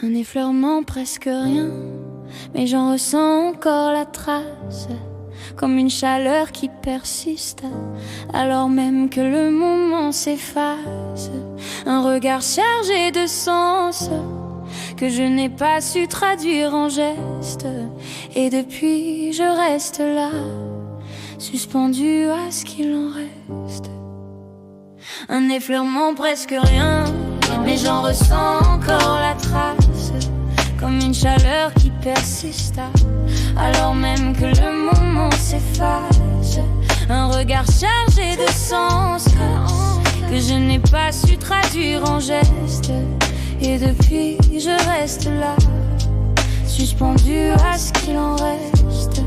Un effleurement, presque rien, mais j'en ressens encore la trace, comme une chaleur qui persiste, alors même que le moment s'efface. Un regard chargé de sens, que je n'ai pas su traduire en gestes. Et depuis je reste là, suspendu à ce qu'il en reste. Un effleurement, presque rien, mais j'en ressens encore la trace, comme une chaleur qui persiste, alors même que le moment s'efface. Un regard chargé de sens, que je n'ai pas su traduire en gestes. Et depuis je reste là, suspendu à ce qu'il en reste.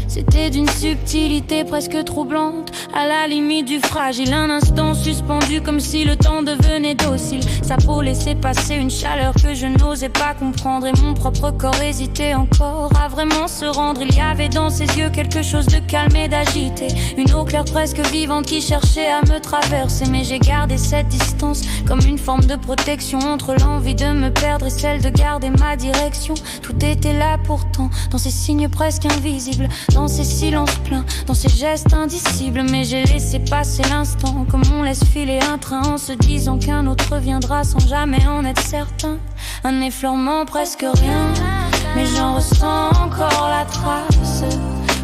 C'était d'une subtilité presque troublante, à la limite du fragile. Un instant suspendu comme si le temps devenait docile. Sa peau laissait passer une chaleur que je n'osais pas comprendre. Et mon propre corps hésitait encore à vraiment se rendre. Il y avait dans ses yeux quelque chose de calme et d'agité, une eau claire presque vivante qui cherchait à me traverser. Mais j'ai gardé cette distance comme une forme de protection entre l'envie de me perdre et celle de garder ma direction. Tout était là pourtant, dans ces signes presque invisibles, dans ces silences pleins, dans ces gestes indicibles. Mais j'ai laissé passer l'instant, comme on laisse filer un train, en se disant qu'un autre viendra sans jamais en être certain. Un effleurement, presque rien, mais j'en ressens encore la trace,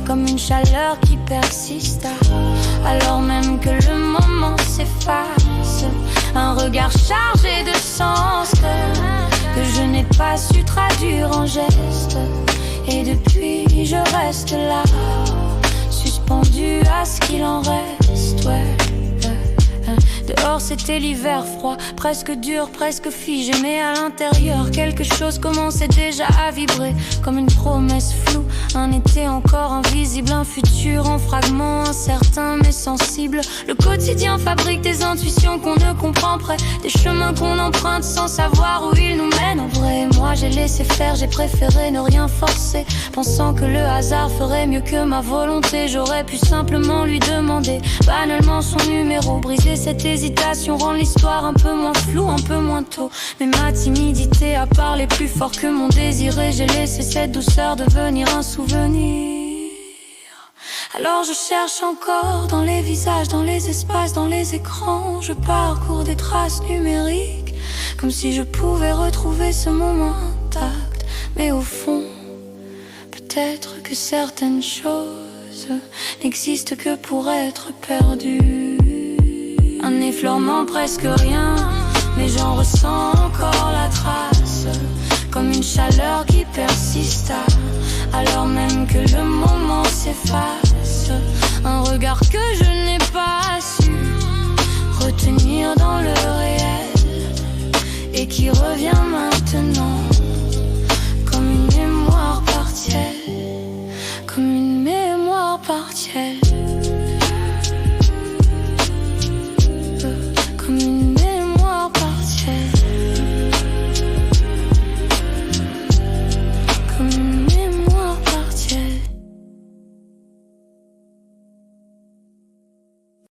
comme une chaleur qui persiste, alors même que le moment s'efface. Un regard chargé de sens, que je n'ai pas su traduire en gestes. Et depuis je reste là, suspendu à ce qu'il en reste, ouais. Dehors c'était l'hiver froid, presque dur, presque figé. Mais à l'intérieur quelque chose commençait déjà à vibrer, comme une promesse floue, un été encore invisible, un futur en fragments incertains mais sensibles. Le quotidien fabrique des intuitions qu'on ne comprend près, des chemins qu'on emprunte sans savoir où ils nous mènent. En vrai, moi j'ai laissé faire, j'ai préféré ne rien forcer, pensant que le hasard ferait mieux que ma volonté. J'aurais pu simplement lui demander banalement son numéro, briser cette hésitation, rendre l'histoire un peu moins floue, un peu moins tôt. Mais ma timidité a parlé plus fort que mon désir, et j'ai laissé cette douceur devenir un souvenir. Alors je cherche encore dans les visages, dans les espaces, dans les écrans. Je parcours des traces numériques, comme si je pouvais retrouver ce moment intact. Mais au fond, peut-être que certaines choses n'existent que pour être perdues. Un effleurement, presque rien, mais j'en ressens encore la trace, comme une chaleur qui persiste, alors même que le moment s'efface. Un regard que je